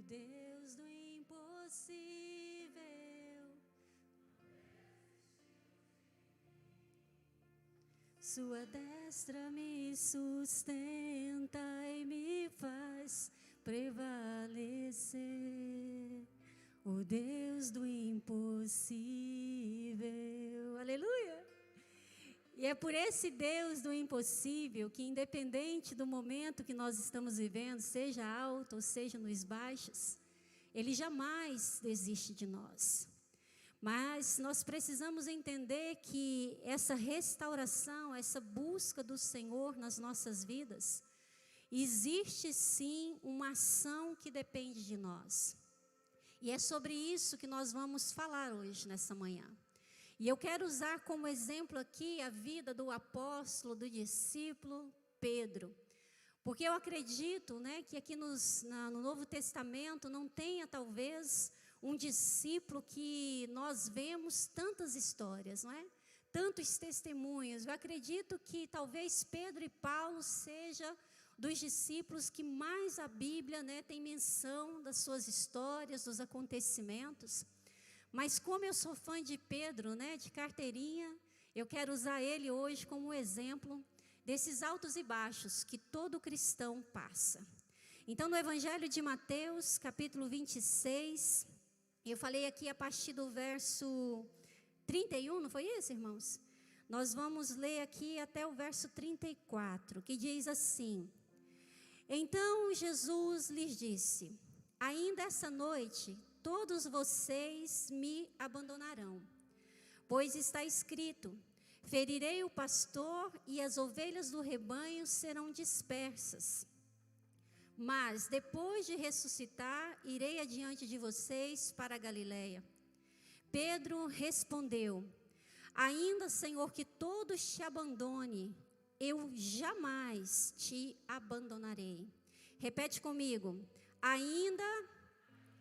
Deus do impossível. Sua destra me sustenta e me faz prevalecer. O Deus do impossível. Aleluia! E é por esse Deus do impossível que, independente do momento que nós estamos vivendo, seja alto ou seja nos baixos, Ele jamais desiste de nós. Mas nós precisamos entender que essa restauração, essa busca do Senhor nas nossas vidas, existe sim uma ação que depende de nós. E é sobre isso que nós vamos falar hoje, nessa manhã. E eu quero usar como exemplo aqui a vida do apóstolo, do discípulo Pedro. Porque eu acredito, né, que aqui no Novo Testamento não tenha talvez um discípulo que nós vemos tantas histórias, não é? Tantos testemunhos. Eu acredito que talvez Pedro e Paulo seja dos discípulos que mais a Bíblia, né, tem menção das suas histórias, dos acontecimentos. Mas como eu sou fã de Pedro, né, de carteirinha, eu quero usar ele hoje como exemplo desses altos e baixos que todo cristão passa. Então, no Evangelho de Mateus, capítulo 26, eu falei aqui a partir do verso 31, não foi isso, irmãos? Nós vamos ler aqui até o verso 34, que diz assim: Então Jesus lhes disse: Ainda essa noite todos vocês me abandonarão, pois está escrito: ferirei o pastor e as ovelhas do rebanho serão dispersas. Mas depois de ressuscitar, irei adiante de vocês para a Galileia. Pedro respondeu: Ainda, Senhor, que todos te abandone, eu jamais te abandonarei. Repete comigo: ainda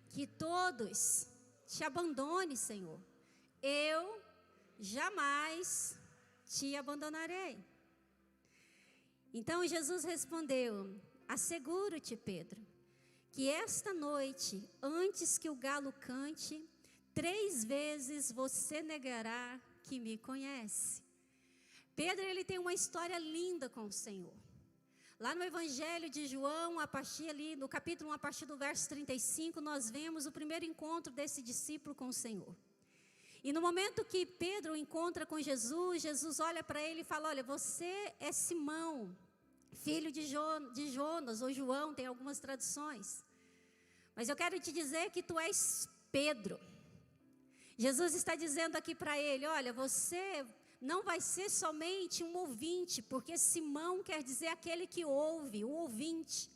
que todos te abandone, Senhor, eu jamais te abandonarei. Então Jesus respondeu: asseguro-te, Pedro, que esta noite, antes que o galo cante, 3 vezes você negará que me conhece. Pedro, ele tem uma história linda com o Senhor. Lá no Evangelho de João, a partir ali, no capítulo 1, a partir do verso 35, nós vemos o primeiro encontro desse discípulo com o Senhor. E no momento que Pedro encontra com Jesus, Jesus olha para ele e fala: olha, você é Simão, filho de Jonas, ou João, tem algumas traduções. Mas eu quero te dizer que tu és Pedro. Jesus está dizendo aqui para ele: olha, você não vai ser somente um ouvinte, porque Simão quer dizer aquele que ouve, o ouvinte.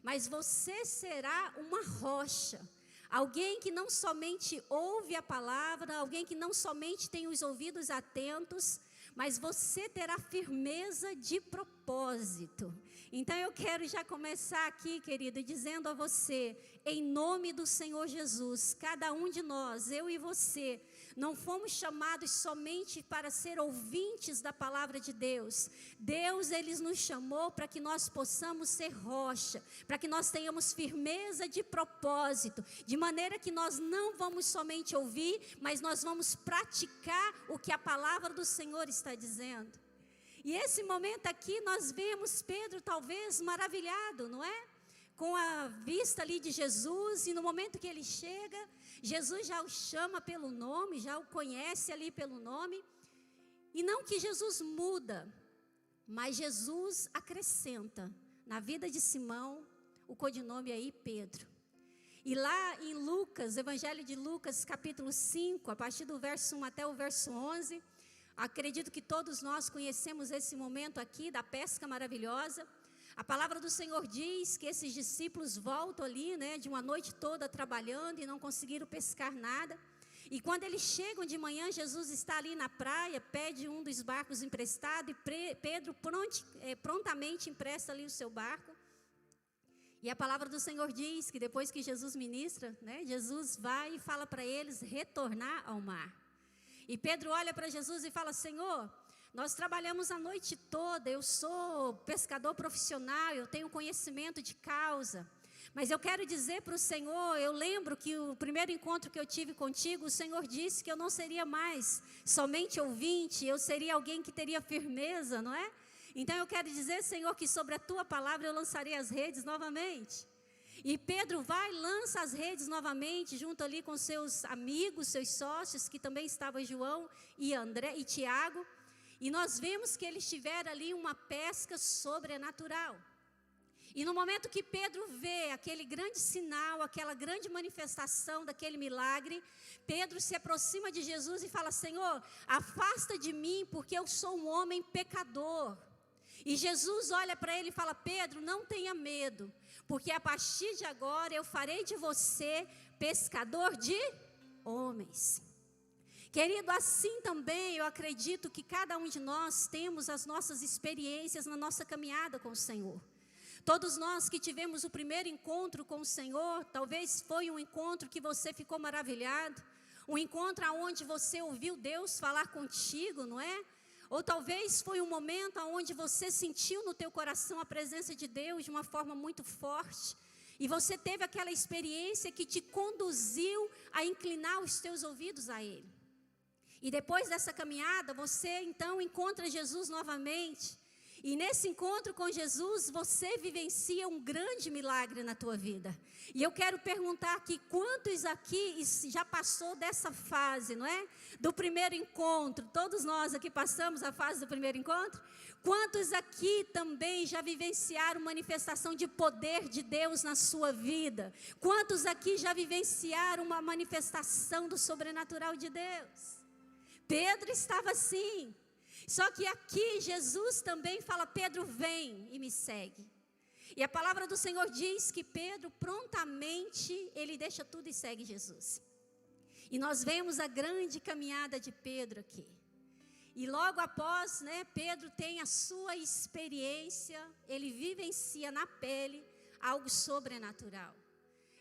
Mas você será uma rocha. Alguém que não somente ouve a palavra, alguém que não somente tem os ouvidos atentos, mas você terá firmeza de propósito. Então eu quero já começar aqui, querido, dizendo a você, em nome do Senhor Jesus, cada um de nós, eu e você, não fomos chamados somente para ser ouvintes da palavra de Deus. Deus, Ele nos chamou para que nós possamos ser rocha, para que nós tenhamos firmeza de propósito, de maneira que nós não vamos somente ouvir, mas nós vamos praticar o que a palavra do Senhor está dizendo. E esse momento aqui nós vemos Pedro talvez maravilhado, não é? Com a vista ali de Jesus, e no momento que ele chega, Jesus já o chama pelo nome, já o conhece ali pelo nome. E não que Jesus muda, mas Jesus acrescenta na vida de Simão o codinome aí Pedro. E lá em Lucas, Evangelho de Lucas, capítulo 5, a partir do verso 1 até o verso 11, acredito que todos nós conhecemos esse momento aqui da pesca maravilhosa. A palavra do Senhor diz que esses discípulos voltam ali, né, de uma noite toda trabalhando e não conseguiram pescar nada. E quando eles chegam de manhã, Jesus está ali na praia, pede um dos barcos emprestado e Pedro prontamente empresta ali o seu barco. E a palavra do Senhor diz que depois que Jesus ministra, né, Jesus vai e fala para eles retornar ao mar. E Pedro olha para Jesus e fala: Senhor, nós trabalhamos a noite toda, eu sou pescador profissional, eu tenho conhecimento de causa, Mas eu quero dizer para o Senhor, eu lembro que o primeiro encontro que eu tive contigo, o Senhor disse que eu não seria mais somente ouvinte, eu seria alguém que teria firmeza, não é? Então eu quero dizer, Senhor, que sobre a tua palavra eu lançarei as redes novamente. E Pedro vai e lança as redes novamente, junto ali com seus amigos, seus sócios, que também estavam João e André e Tiago. E nós vemos que eles tiveram ali uma pesca sobrenatural. E no momento que Pedro vê aquele grande sinal, aquela grande manifestação daquele milagre, Pedro se aproxima de Jesus e fala: Senhor, afasta de mim, porque eu sou um homem pecador. E Jesus olha para ele e fala: Pedro, não tenha medo, porque a partir de agora eu farei de você pescador de homens. Querido, assim também eu acredito que cada um de nós temos as nossas experiências na nossa caminhada com o Senhor. Todos nós que tivemos o primeiro encontro com o Senhor, talvez foi um encontro que você ficou maravilhado, um encontro onde você ouviu Deus falar contigo, não é? Ou talvez foi um momento onde você sentiu no teu coração a presença de Deus de uma forma muito forte, e você teve aquela experiência que te conduziu a inclinar os teus ouvidos a Ele. E depois dessa caminhada, você então encontra Jesus novamente. E nesse encontro com Jesus, você vivencia um grande milagre na tua vida. E eu quero perguntar aqui, quantos aqui já passou dessa fase, não é? Do primeiro encontro, todos nós aqui passamos a fase do primeiro encontro? Quantos aqui também já vivenciaram manifestação de poder de Deus na sua vida? Quantos aqui já vivenciaram uma manifestação do sobrenatural de Deus? Pedro estava assim. Só que aqui Jesus também fala: Pedro, vem e me segue. E a palavra do Senhor diz que Pedro prontamente, ele deixa tudo e segue Jesus. E nós vemos a grande caminhada de Pedro aqui. E logo após, né, Pedro tem a sua experiência, ele vivencia na pele algo sobrenatural.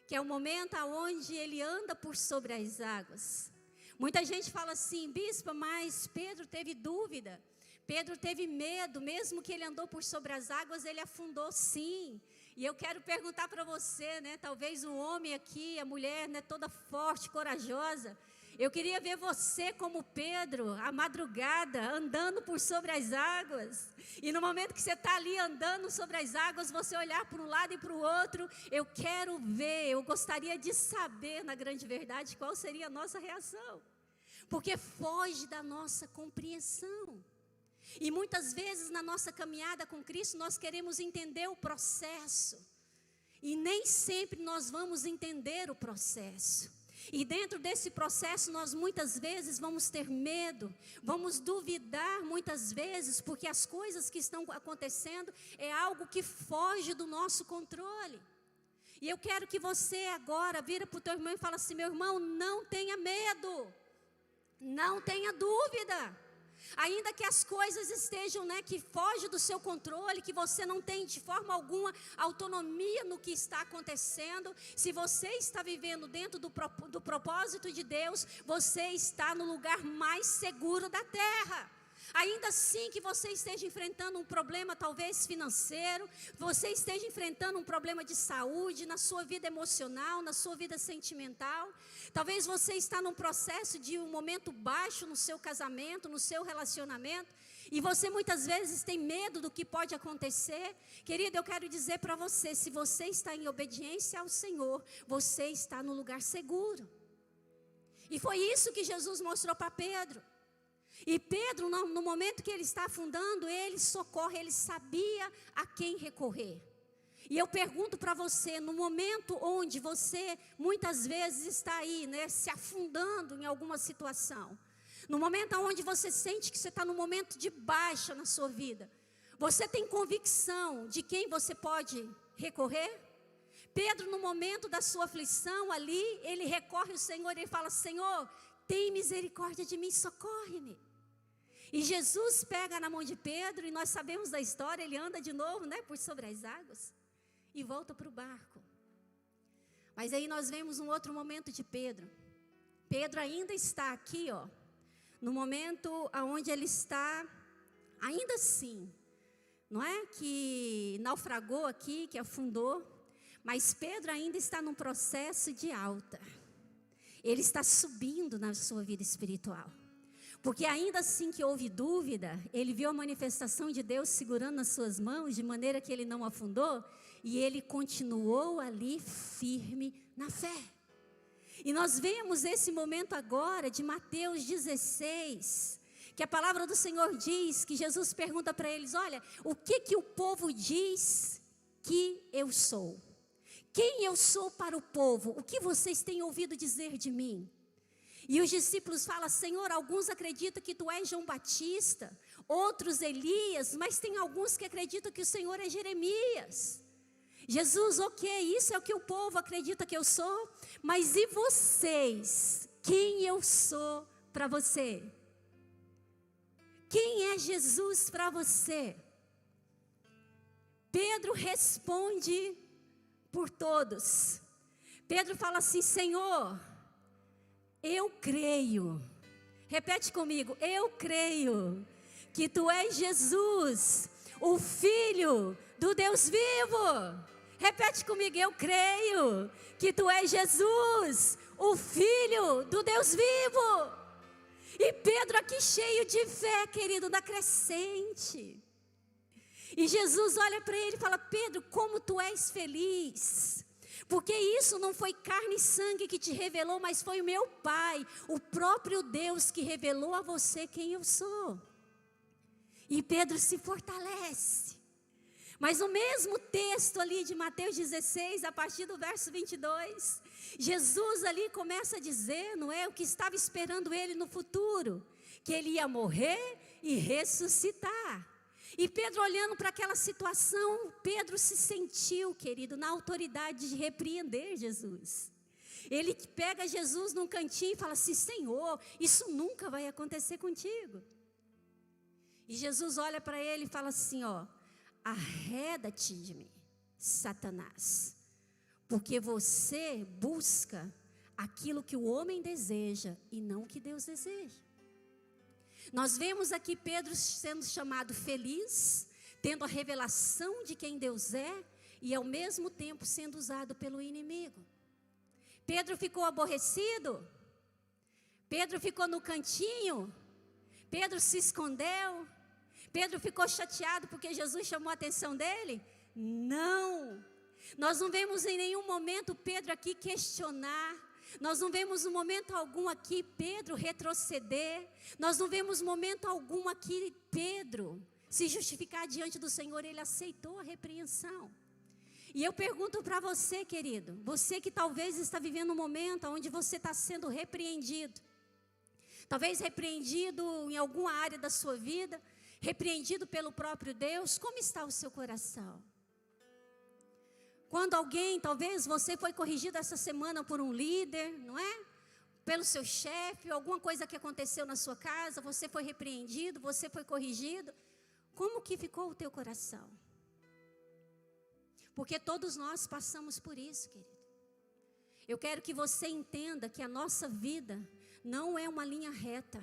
Que é o momento onde ele anda por sobre as águas. Muita gente fala assim: bispa, mas Pedro teve dúvida, Pedro teve medo, mesmo que ele andou por sobre as águas, ele afundou sim. E eu quero perguntar para você, né, talvez um homem aqui, a mulher, né, toda forte, corajosa, eu queria ver você como Pedro, à madrugada, andando por sobre as águas. E no momento que você está ali andando sobre as águas, você olhar para um lado e para o outro, eu quero ver, eu gostaria de saber, na grande verdade, qual seria a nossa reação. Porque foge da nossa compreensão. E muitas vezes na nossa caminhada com Cristo, nós queremos entender o processo. E nem sempre nós vamos entender o processo. E dentro desse processo nós muitas vezes vamos ter medo, vamos duvidar muitas vezes, porque as coisas que estão acontecendo é algo que foge do nosso controle. E eu quero que você agora vira para o teu irmão e fala assim: meu irmão, não tenha medo, não tenha dúvida. Ainda que as coisas estejam, né, que foge do seu controle, que você não tem de forma alguma autonomia no que está acontecendo, se você está vivendo dentro do propósito de Deus, você está no lugar mais seguro da terra. Ainda assim que você esteja enfrentando um problema talvez financeiro, você esteja enfrentando um problema de saúde, na sua vida emocional, na sua vida sentimental, talvez você está num processo de um momento baixo no seu casamento, no seu relacionamento, e você muitas vezes tem medo do que pode acontecer. Querido, eu quero dizer para você, se você está em obediência ao Senhor, você está no lugar seguro. E foi isso que Jesus mostrou para Pedro. E Pedro, no momento que ele está afundando, ele socorre, ele sabia a quem recorrer. E eu pergunto para você, no momento onde você muitas vezes está aí, né, se afundando em alguma situação, no momento onde você sente que você está num momento de baixa na sua vida, você tem convicção de quem você pode recorrer? Pedro, no momento da sua aflição ali, ele recorre ao Senhor e ele fala: Senhor, tem misericórdia de mim, socorre-me. E Jesus pega na mão de Pedro, e nós sabemos da história, ele anda de novo, né, por sobre as águas, e volta para o barco. Mas aí nós vemos um outro momento de Pedro. Pedro ainda está aqui, ó, no momento onde ele está, ainda assim, não é que naufragou aqui, que afundou, Mas Pedro ainda está num processo de alta. Ele está subindo na sua vida espiritual. Porque ainda assim que houve dúvida, ele viu a manifestação de Deus segurando nas suas mãos, de maneira que ele não afundou, e ele continuou ali firme na fé. E nós vemos esse momento agora de Mateus 16, que a palavra do Senhor diz, que Jesus pergunta para eles, olha, o que o povo diz que eu sou? Quem eu sou para o povo? O que vocês têm ouvido dizer de mim? E os discípulos falam, Senhor, alguns acreditam que tu és João Batista, outros Elias, mas tem alguns que acreditam que o Senhor é Jeremias. Jesus, ok, isso é o que o povo acredita que eu sou, mas e vocês? Quem eu sou para você? Quem é Jesus para você? Pedro responde por todos. Pedro fala assim, Senhor, eu creio. Repete comigo, eu creio que tu és Jesus, o Filho do Deus vivo. Repete comigo, eu creio que tu és Jesus, o Filho do Deus vivo. E Pedro aqui cheio de fé, querido, na crescente. E Jesus olha para ele e fala, Pedro, como tu és feliz. Porque isso não foi carne e sangue que te revelou, mas foi o meu Pai, o próprio Deus que revelou a você quem eu sou. E Pedro se fortalece. Mas o mesmo texto ali de Mateus 16, a partir do verso 22, Jesus ali começa a dizer, não é, o que estava esperando ele no futuro, que ele ia morrer e ressuscitar. E Pedro olhando para aquela situação, Pedro se sentiu, querido, na autoridade de repreender Jesus. Ele pega Jesus num cantinho e fala assim, Senhor, isso nunca vai acontecer contigo. E Jesus olha para ele e fala assim, ó, arreda-te de mim, Satanás, porque você busca aquilo que o homem deseja e não o que Deus deseja. Nós vemos aqui Pedro sendo chamado feliz, tendo a revelação de quem Deus é e ao mesmo tempo sendo usado pelo inimigo. Pedro ficou aborrecido, Pedro ficou no cantinho, Pedro se escondeu, Pedro ficou chateado porque Jesus chamou a atenção dele? Não, nós não vemos em nenhum momento Pedro aqui questionar, nós não vemos momento algum aqui Pedro retroceder, nós não vemos momento algum aqui Pedro se justificar diante do Senhor, ele aceitou a repreensão. E eu pergunto para você, querido, você que talvez está vivendo um momento onde você está sendo repreendido, talvez repreendido em alguma área da sua vida, repreendido pelo próprio Deus, como está o seu coração? Quando alguém, talvez você foi corrigido essa semana por um líder, não é? Pelo seu chefe, alguma coisa que aconteceu na sua casa, você foi repreendido, você foi corrigido. Como que ficou o teu coração? Porque todos nós passamos por isso, querido. Eu quero que você entenda que a nossa vida não é uma linha reta.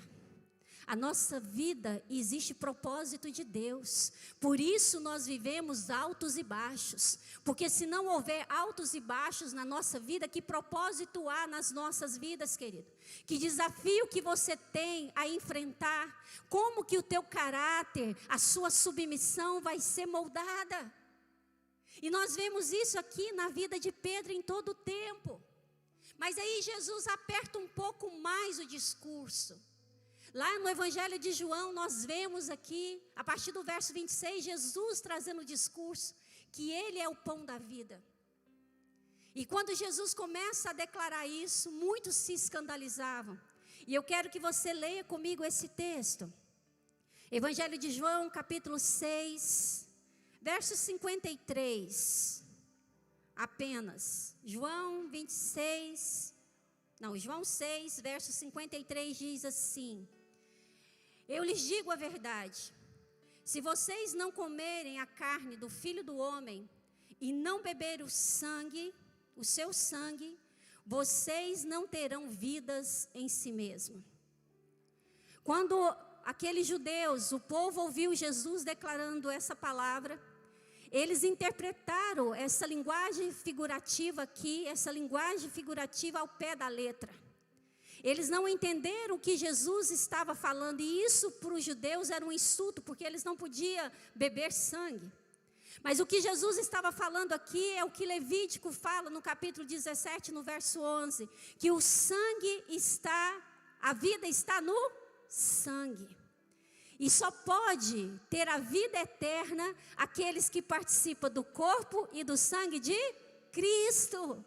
A nossa vida existe propósito de Deus, por isso nós vivemos altos e baixos, porque se não houver altos e baixos na nossa vida, que propósito há nas nossas vidas, querido? Que desafio que você tem a enfrentar, como que o teu caráter, a sua submissão vai ser moldada? E nós vemos isso aqui na vida de Pedro em todo o tempo, mas aí Jesus aperta um pouco mais o discurso. Lá no Evangelho de João, nós vemos aqui, a partir do verso 26, Jesus trazendo o discurso, que Ele é o pão da vida. E quando Jesus começa a declarar isso, muitos se escandalizavam. E eu quero que você leia comigo esse texto. Evangelho de João, capítulo 6, verso 53. Apenas. João 6, verso 53 diz assim: eu lhes digo a verdade, se vocês não comerem a carne do Filho do Homem e não beberem o seu sangue, vocês não terão vidas em si mesmo. Quando aqueles judeus, o povo ouviu Jesus declarando essa palavra, eles interpretaram essa linguagem figurativa aqui, essa linguagem figurativa ao pé da letra. Eles não entenderam o que Jesus estava falando, e isso para os judeus era um insulto, porque eles não podiam beber sangue. Mas o que Jesus estava falando aqui é o que Levítico fala no capítulo 17, no verso 11, que o sangue está, a vida está no sangue. E só pode ter a vida eterna aqueles que participam do corpo e do sangue de Cristo.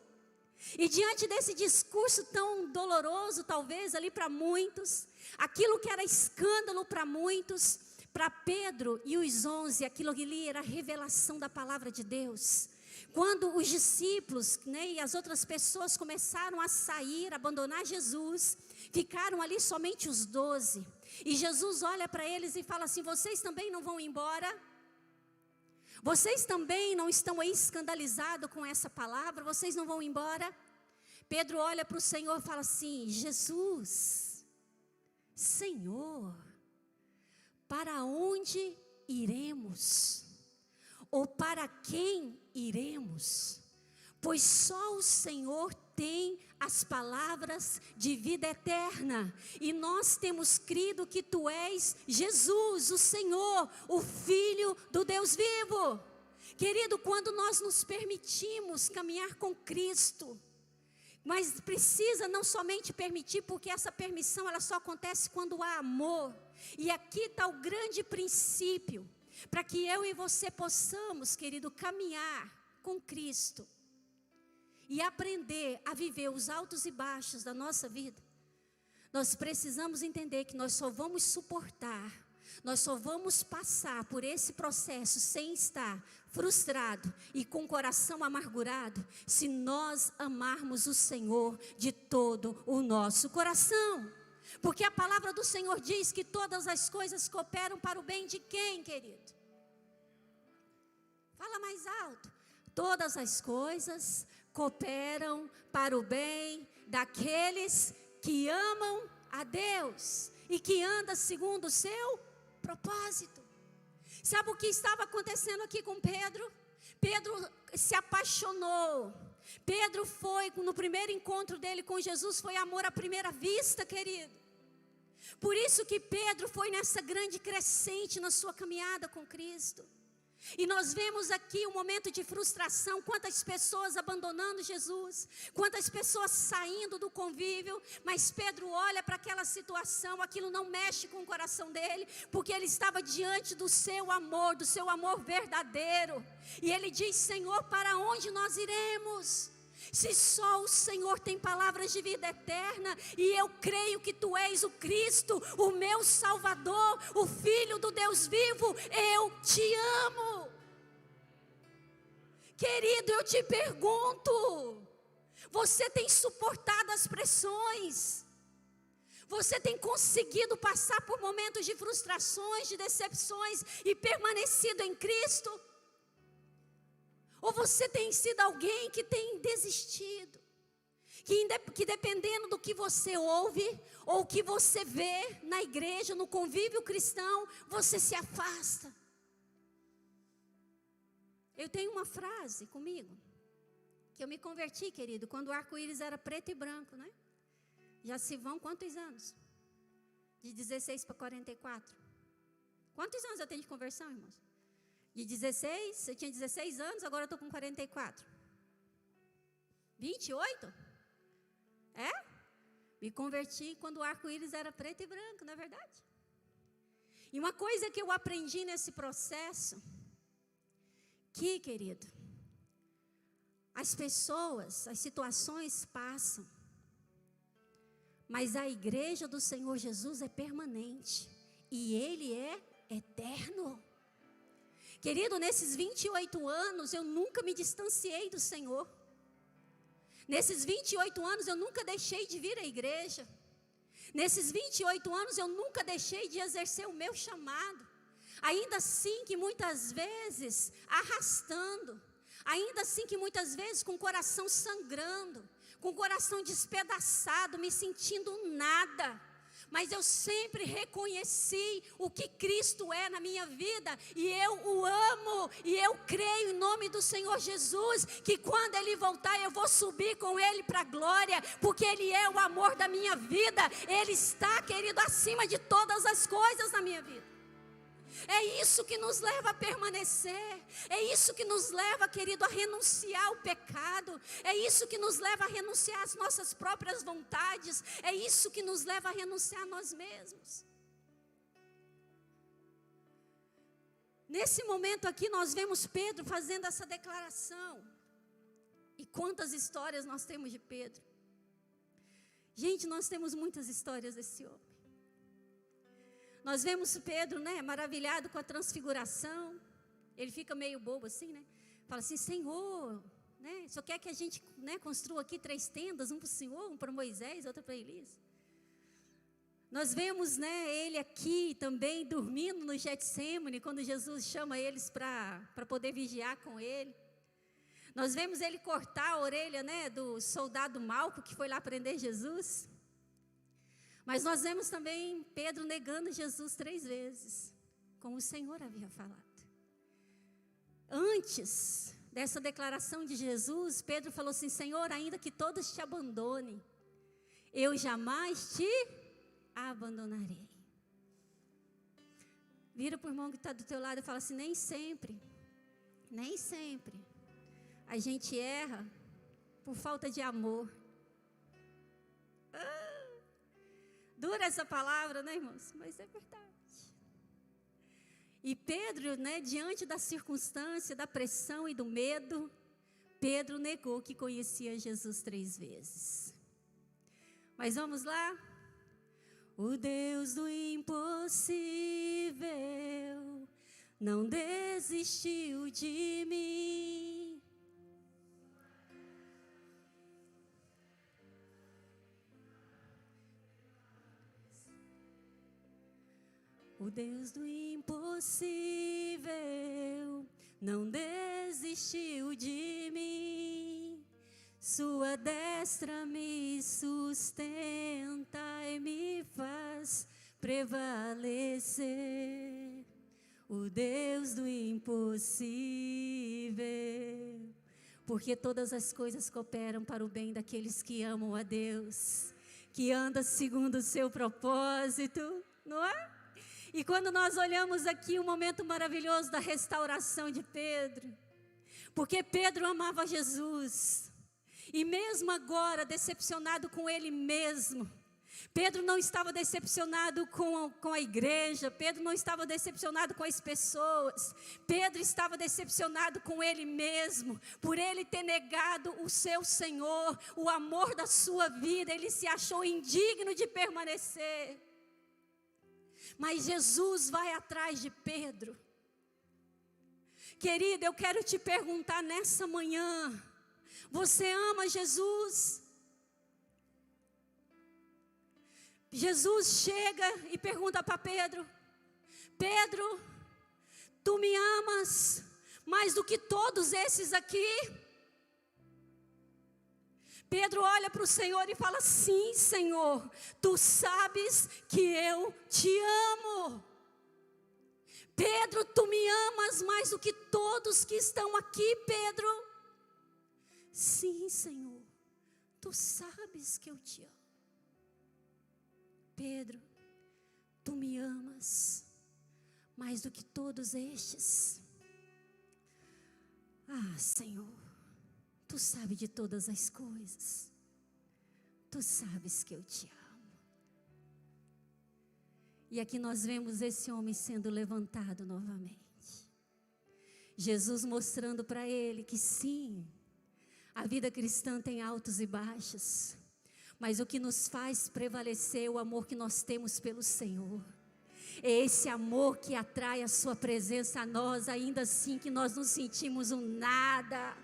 E diante desse discurso tão doloroso, talvez ali para muitos, aquilo que era escândalo para muitos, para Pedro e os 11, aquilo ali era a revelação da palavra de Deus. Quando os discípulos, e as outras pessoas começaram a sair, abandonar Jesus, ficaram ali somente os 12. E Jesus olha para eles e fala assim: vocês também não vão embora? Vocês também não estão aí escandalizados com essa palavra? Vocês não vão embora? Pedro olha para o Senhor e fala assim: Jesus, Senhor, para onde iremos? Ou para quem iremos? Pois só o Senhor tem as palavras de vida eterna, e nós temos crido que Tu és Jesus, o Senhor, o Filho do Deus vivo. Querido, quando nós nos permitimos caminhar com Cristo, mas precisa não somente permitir, porque essa permissão ela só acontece quando há amor. E aqui está o grande princípio, para que eu e você possamos, querido, caminhar com Cristo e aprender a viver os altos e baixos da nossa vida. Nós precisamos entender que nós só vamos suportar, nós só vamos passar por esse processo sem estar frustrado e com o coração amargurado, se nós amarmos o Senhor de todo o nosso coração. Porque a palavra do Senhor diz que todas as coisas cooperam para o bem de quem, querido? Fala mais alto. Todas as coisas cooperam para o bem daqueles que amam a Deus e que andam segundo o seu propósito. Sabe o que estava acontecendo aqui com Pedro? Pedro se apaixonou. Pedro foi, no primeiro encontro dele com Jesus, foi amor à primeira vista, querido. Por isso que Pedro foi nessa grande crescente na sua caminhada com Cristo. E nós vemos aqui um momento de frustração, quantas pessoas abandonando Jesus, quantas pessoas saindo do convívio, mas Pedro olha para aquela situação, aquilo não mexe com o coração dele, porque ele estava diante do seu amor verdadeiro, e ele diz: Senhor, para onde nós iremos? Se só o Senhor tem palavras de vida eterna, e eu creio que Tu és o Cristo, o meu Salvador, o Filho do Deus vivo, eu Te amo. Querido, eu te pergunto, você tem suportado as pressões? Você tem conseguido passar por momentos de frustrações, de decepções e permanecido em Cristo? Ou você tem sido alguém que tem desistido, que dependendo do que você ouve, ou o que você vê na igreja, no convívio cristão, você se afasta? Eu tenho uma frase comigo, que eu me converti, querido, quando o arco-íris era preto e branco, né? Já se vão quantos anos? De 16 para 44. Quantos anos eu tenho de conversão, irmãos? De 16, eu tinha 16 anos, agora eu estou com 44. 28? É? Me converti quando o arco-íris era preto e branco, não é verdade? E uma coisa que eu aprendi nesse processo, que, querido, as pessoas, as situações passam, mas a igreja do Senhor Jesus é permanente, e Ele é eterno. Querido, nesses 28 anos, eu nunca me distanciei do Senhor. Nesses 28 anos, eu nunca deixei de vir à igreja. Nesses 28 anos, eu nunca deixei de exercer o meu chamado. Ainda assim que muitas vezes arrastando. Ainda assim que muitas vezes com o coração sangrando. Com o coração despedaçado, me sentindo nada. mas eu sempre reconheci o que Cristo é na minha vida, e eu o amo, e eu creio em nome do Senhor Jesus, que quando Ele voltar eu vou subir com Ele para a glória, porque Ele é o amor da minha vida, Ele está, querido, acima de todas as coisas na minha vida. É isso que nos leva a permanecer, é isso que nos leva, querido, a renunciar ao pecado, é isso que nos leva a renunciar às nossas próprias vontades, é isso que nos leva a renunciar a nós mesmos. Nesse momento aqui nós vemos Pedro fazendo essa declaração, e quantas histórias nós temos de Pedro. Gente, nós temos muitas histórias desse homem. Nós vemos Pedro, né, maravilhado com a transfiguração. Ele fica meio bobo assim, né? Fala assim: Senhor, né, só quer que a gente, né, construa aqui 3 tendas, um para o Senhor, um para Moisés, outra para Elias. Nós vemos, né, ele aqui também dormindo no Getsêmani, quando Jesus chama eles para poder vigiar com ele. Nós vemos ele cortar a orelha, né, do soldado Malco que foi lá prender Jesus. Mas nós vemos também Pedro negando Jesus 3 vezes, como o Senhor havia falado. Antes dessa declaração de Jesus, Pedro falou assim: Senhor, ainda que todos te abandonem, eu jamais te abandonarei. Vira para o irmão que está do teu lado e fala assim: nem sempre a gente erra por falta de amor. Dura essa palavra, né, irmãos? Mas é verdade. E Pedro, né, diante da circunstância, da pressão e do medo, Pedro negou que conhecia Jesus 3 vezes. Mas vamos lá? O Deus do impossível não desistiu de mim. O Deus do impossível não desistiu de mim. Sua destra me sustenta e me faz prevalecer. O Deus do impossível. Porque todas as coisas cooperam para o bem daqueles que amam a Deus, que andam segundo o seu propósito, não é? E quando nós olhamos aqui o momento maravilhoso da restauração de Pedro, porque Pedro amava Jesus, e mesmo agora decepcionado com ele mesmo, Pedro não estava decepcionado com a igreja, Pedro não estava decepcionado com as pessoas, Pedro estava decepcionado com ele mesmo, por ele ter negado o seu Senhor, o amor da sua vida, ele se achou indigno de permanecer. Mas Jesus vai atrás de Pedro. Querido, eu quero te perguntar nessa manhã: você ama Jesus? Jesus chega e pergunta para Pedro: Pedro, tu me amas mais do que todos esses aqui? Pedro olha para o Senhor e fala: sim, Senhor, tu sabes que eu te amo. Pedro, tu me amas mais do que todos que estão aqui, Pedro? Sim, Senhor, tu sabes que eu te amo. Pedro, tu me amas mais do que todos estes? Ah, Senhor, tu sabes de todas as coisas. Tu sabes que eu te amo. E aqui nós vemos esse homem sendo levantado novamente. Jesus mostrando para ele que sim, a vida cristã tem altos e baixos, mas o que nos faz prevalecer é o amor que nós temos pelo Senhor. É esse amor que atrai a sua presença a nós, ainda assim que nós nos sentimos um nada.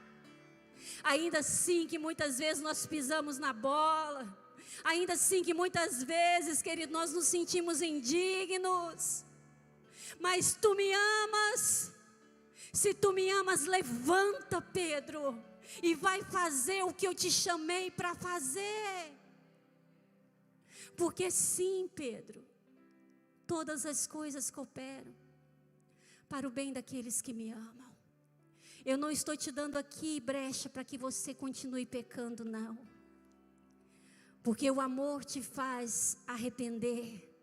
Ainda assim que muitas vezes nós pisamos na bola. Ainda assim que muitas vezes, querido, nós nos sentimos indignos. Mas tu me amas. Se tu me amas, levanta, Pedro, e vai fazer o que eu te chamei para fazer. Porque sim, Pedro, todas as coisas cooperam para o bem daqueles que me amam. Eu não estou te dando aqui brecha para que você continue pecando, não. Porque o amor te faz arrepender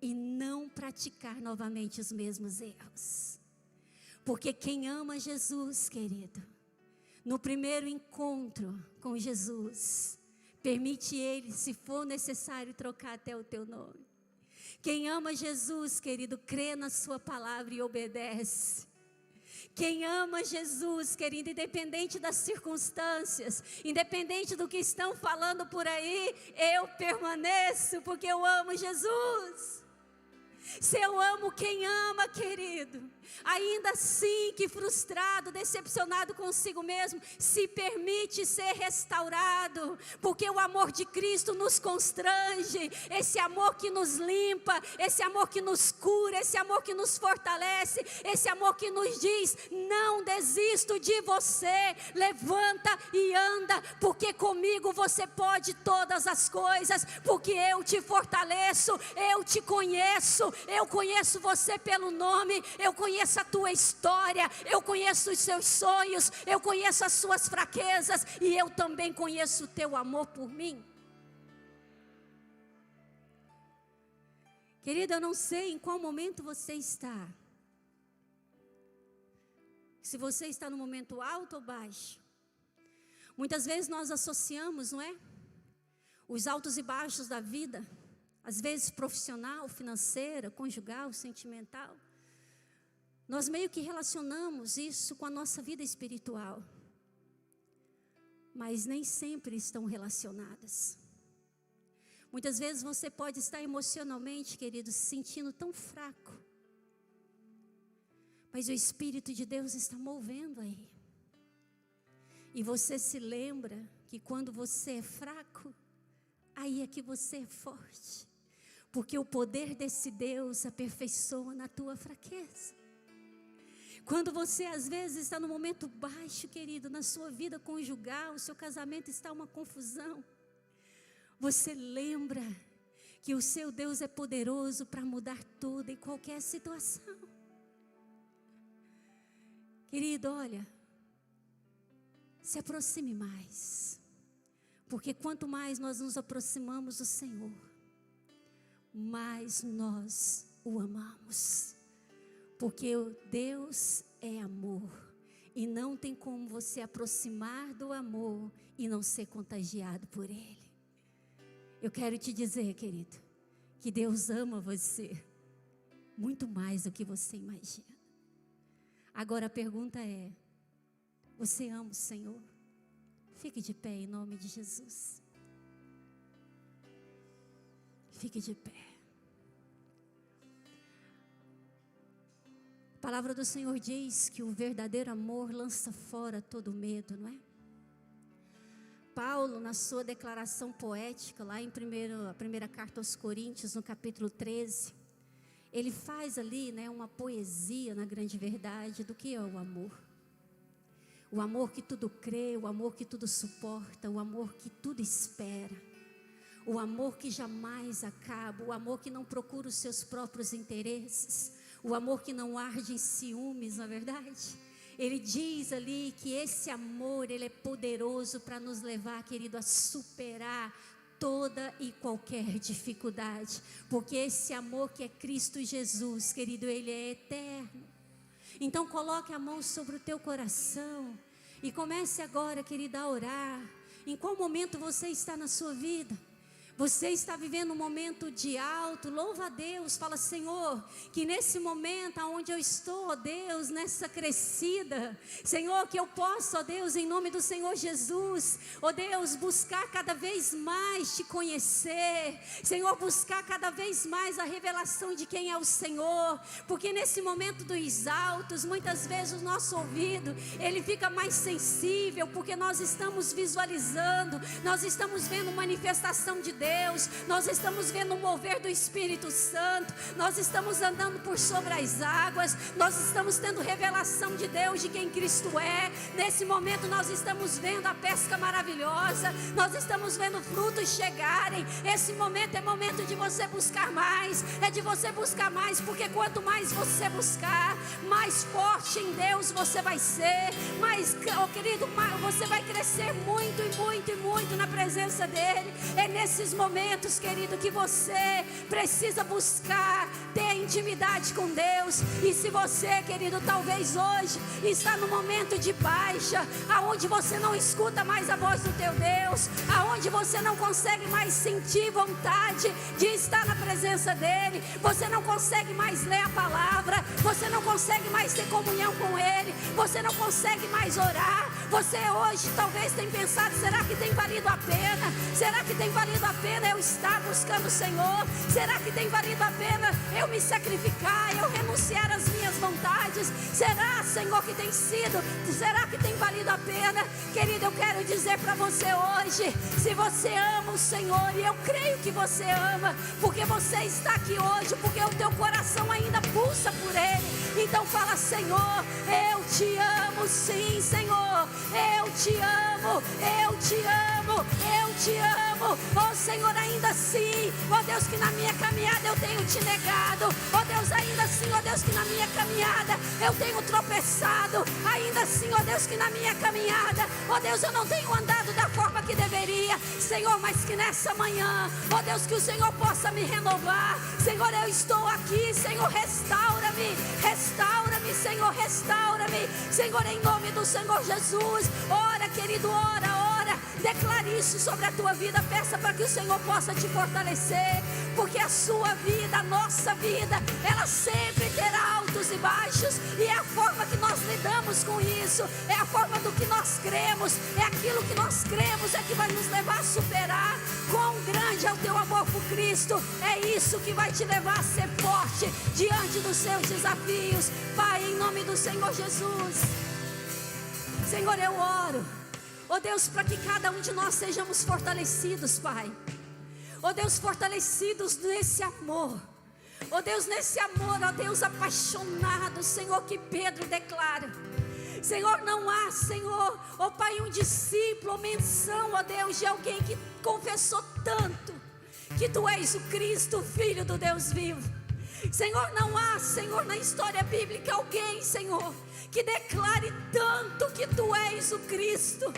e não praticar novamente os mesmos erros. Porque quem ama Jesus, querido, no primeiro encontro com Jesus, permite Ele, se for necessário, trocar até o teu nome. Quem ama Jesus, querido, crê na sua palavra e obedece. Quem ama Jesus, querido, independente das circunstâncias, independente do que estão falando por aí, eu permaneço porque eu amo Jesus. Se eu amo quem ama, querido, ainda assim que frustrado, decepcionado consigo mesmo, se permite ser restaurado, porque o amor de Cristo nos constrange, esse amor que nos limpa, esse amor que nos cura, esse amor que nos fortalece, esse amor que nos diz: não desisto de você, levanta e anda, porque comigo você pode todas as coisas, porque eu te fortaleço, eu te conheço, eu conheço você pelo nome, eu conheço a tua história, eu conheço os seus sonhos, eu conheço as suas fraquezas e eu também conheço o teu amor por mim. Querida, eu não sei em qual momento você está. Se você está no momento alto ou baixo. Muitas vezes nós associamos, não é? Os altos e baixos da vida. Às vezes profissional, financeira, conjugal, sentimental. Nós meio que relacionamos isso com a nossa vida espiritual. Mas nem sempre estão relacionadas. Muitas vezes você pode estar emocionalmente, querido, se sentindo tão fraco. Mas o Espírito de Deus está movendo aí. E você se lembra que quando você é fraco, aí é que você é forte. Porque o poder desse Deus aperfeiçoa na tua fraqueza. Quando você às vezes está no momento baixo, querido, na sua vida conjugal, o seu casamento está uma confusão. Você lembra que o seu Deus é poderoso para mudar toda e qualquer situação. Querido, olha, se aproxime mais. Porque quanto mais nós nos aproximamos do Senhor, mais nós o amamos. Porque Deus é amor. E não tem como você aproximar do amor e não ser contagiado por Ele. Eu quero te dizer, querido, que Deus ama você muito mais do que você imagina. Agora a pergunta é: você ama o Senhor? Fique de pé em nome de Jesus. Fique de pé. A palavra do Senhor diz que o verdadeiro amor lança fora todo medo, não é? Paulo, na sua declaração poética, lá em a primeira carta aos Coríntios, no capítulo 13, ele faz ali, né, uma poesia na grande verdade do que é o amor. O amor que tudo crê, o amor que tudo suporta, o amor que tudo espera. O amor que jamais acaba, o amor que não procura os seus próprios interesses. O amor que não arde em ciúmes, na verdade. Ele diz ali que esse amor, ele é poderoso para nos levar, querido, a superar toda e qualquer dificuldade. Porque esse amor que é Cristo Jesus, querido, ele é eterno. Então coloque a mão sobre o teu coração e comece agora, querida, a orar. Em qual momento você está na sua vida? Você está vivendo um momento de alto, louva a Deus, fala: Senhor, que nesse momento onde eu estou, ó Deus, nessa crescida, Senhor, que eu possa, ó Deus, em nome do Senhor Jesus, ó Deus, buscar cada vez mais te conhecer, Senhor, buscar cada vez mais a revelação de quem é o Senhor, porque nesse momento dos altos, muitas vezes o nosso ouvido, ele fica mais sensível, porque nós estamos visualizando, nós estamos vendo manifestação de Deus, nós estamos vendo o mover do Espírito Santo, nós estamos andando por sobre as águas, nós estamos tendo revelação de Deus, de quem Cristo é. Nesse momento nós estamos vendo a pesca maravilhosa, nós estamos vendo frutos chegarem. Esse momento é momento de você buscar mais, é de você buscar mais, porque quanto mais você buscar, mais forte em Deus você vai ser, mais, querido, você vai crescer muito e muito e muito na presença dEle. É nesses momentos, querido, que você precisa buscar ter intimidade com Deus. E se você, querido, talvez hoje está no momento de baixa, aonde você não escuta mais a voz do teu Deus, aonde você não consegue mais sentir vontade de estar na presença dEle, você não consegue mais ler a palavra, você não consegue mais ter comunhão com Ele, você não consegue mais orar. Você hoje talvez tenha pensado: será que tem valido a pena? Será que tem valido a pena eu estar buscando o Senhor? Será que tem valido a pena eu me sacrificar, eu renunciar às minhas vontades? Será, Senhor, que tem sido? Será que tem valido a pena? Querido, eu quero dizer para você hoje, se você ama o Senhor, e eu creio que você ama, porque você está aqui hoje, porque o teu coração ainda pulsa por Ele. Então fala: Senhor, eu te amo, sim, Senhor, eu te amo, eu te amo, eu te amo. Oh Senhor, ainda assim, oh Deus, que na minha caminhada eu tenho te negado. Oh Deus, ainda assim, oh Deus, que na minha caminhada eu tenho tropeçado. Ainda assim, oh Deus, que na minha caminhada, oh Deus, eu não tenho andado da forma que deveria, Senhor, mas que nessa manhã, oh Deus, que o Senhor possa me renovar. Senhor, eu estou aqui, Senhor, restaura-me, restaura-me, Senhor, restaura-me, Senhor, em nome do Senhor Jesus. Ora, querido, ora. Declare isso sobre a tua vida. Peça para que o Senhor possa te fortalecer, porque a sua vida, a nossa vida, ela sempre terá altos e baixos, e é a forma que nós lidamos com isso, é a forma do que nós cremos, é aquilo que nós cremos, é que vai nos levar a superar. Quão grande é o teu amor por Cristo, é isso que vai te levar a ser forte diante dos seus desafios. Pai, em nome do Senhor Jesus, Senhor, eu oro, ó Deus, para que cada um de nós sejamos fortalecidos, Pai. Ó Deus, fortalecidos nesse amor. Ó Deus, nesse amor, ó Deus, apaixonado, Senhor, que Pedro declara. Senhor, não há, Senhor, ó Pai, um discípulo, menção, ó Deus, de alguém que confessou tanto que Tu és o Cristo, o Filho do Deus vivo. Senhor, não há, Senhor, na história bíblica alguém, Senhor, que declare tanto que Tu és o Cristo.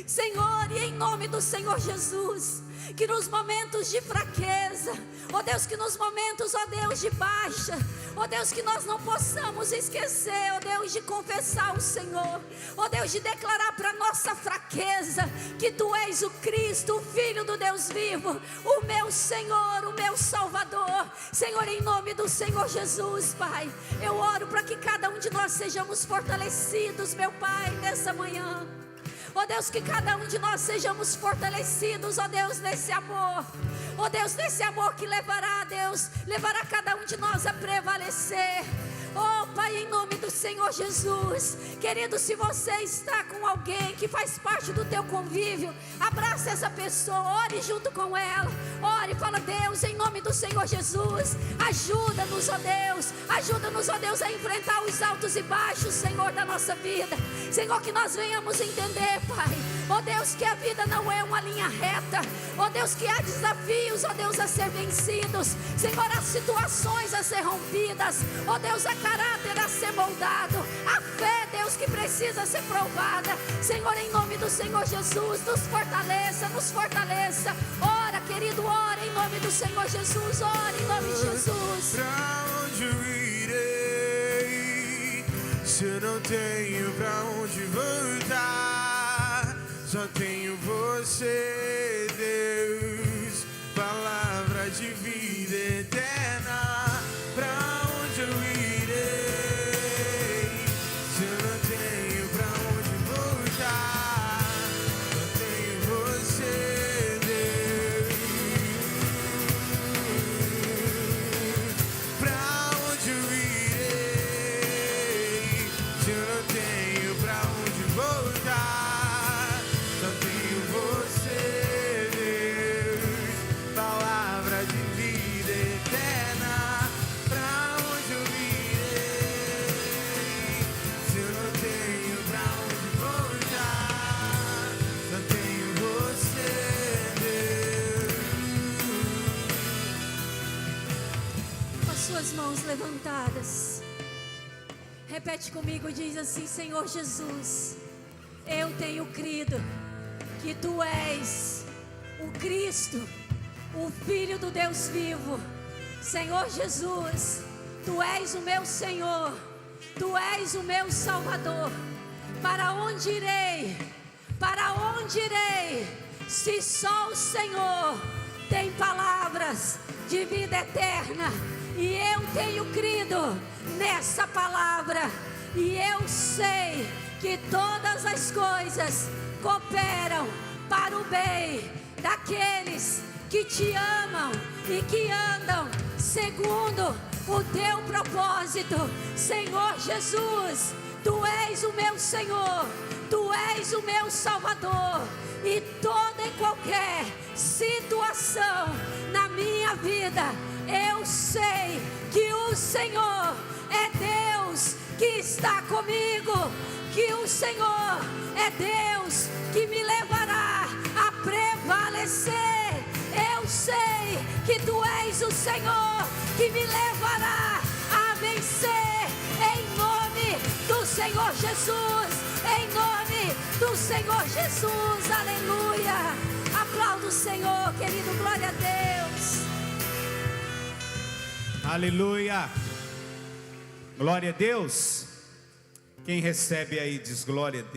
Senhor, e em nome do Senhor Jesus, que nos momentos de fraqueza, ó Deus, que nos momentos, ó Deus, de baixa, ó Deus, que nós não possamos esquecer, ó Deus, de confessar o Senhor, ó Deus, de declarar para nossa fraqueza que Tu és o Cristo, o Filho do Deus vivo, o meu Senhor, o meu Salvador. Senhor, em nome do Senhor Jesus, Pai, eu oro para que cada um de nós sejamos fortalecidos, meu Pai, nessa manhã. Ó Deus, que cada um de nós sejamos fortalecidos, ó Deus, nesse amor. Ó Deus, nesse amor que levará, Deus, levará cada um de nós a prevalecer. Oh Pai, em nome do Senhor Jesus, querido, se você está com alguém que faz parte do teu convívio, abraça essa pessoa, ore junto com ela, ore, fala: Deus, em nome do Senhor Jesus, ajuda-nos, ó Deus, ajuda-nos, ó Deus, a enfrentar os altos e baixos, Senhor, da nossa vida. Senhor, que nós venhamos entender, Pai, ó Deus, que a vida não é uma linha reta, ó Deus, que há desafios, ó Deus, a ser vencidos, Senhor, há situações a ser rompidas, ó Deus, há caráter a ser moldado, a fé, Deus, que precisa ser provada. Senhor, em nome do Senhor Jesus, nos fortaleça, nos fortaleça. Ora, querido, ora em nome do Senhor Jesus, ora em nome de Jesus. Pra onde eu irei, se eu não tenho pra onde voltar? Só tenho você, Deus, palavra de vida eterna. Pra onde eu irei, se eu não tenho pra onde voltar? Só tenho você, Deus. Pra onde eu irei, se eu não tenho pra onde voltar? Só tenho você. suas mãos levantadas. Repete comigo, diz assim: Senhor Jesus, eu tenho crido que Tu és o Cristo, o Filho do Deus vivo. Senhor Jesus, Tu és o meu Senhor, Tu és o meu Salvador. Para onde irei? Para onde irei? Se só o Senhor tem palavras de vida eterna. E eu tenho crido nessa palavra. E eu sei que todas as coisas cooperam para o bem daqueles que Te amam e que andam segundo o Teu propósito. Senhor Jesus, Tu és o meu Senhor, Tu és o meu Salvador. E toda e qualquer situação na minha vida, eu sei que o Senhor é Deus que está comigo, que o Senhor é Deus que me levará a prevalecer. Eu sei que Tu és o Senhor que me levará a vencer, em nome do Senhor Jesus, em nome do Senhor Jesus, aleluia. Aplauda o Senhor, querido, glória a Deus. Aleluia. Glória a Deus. Quem recebe aí diz glória a Deus.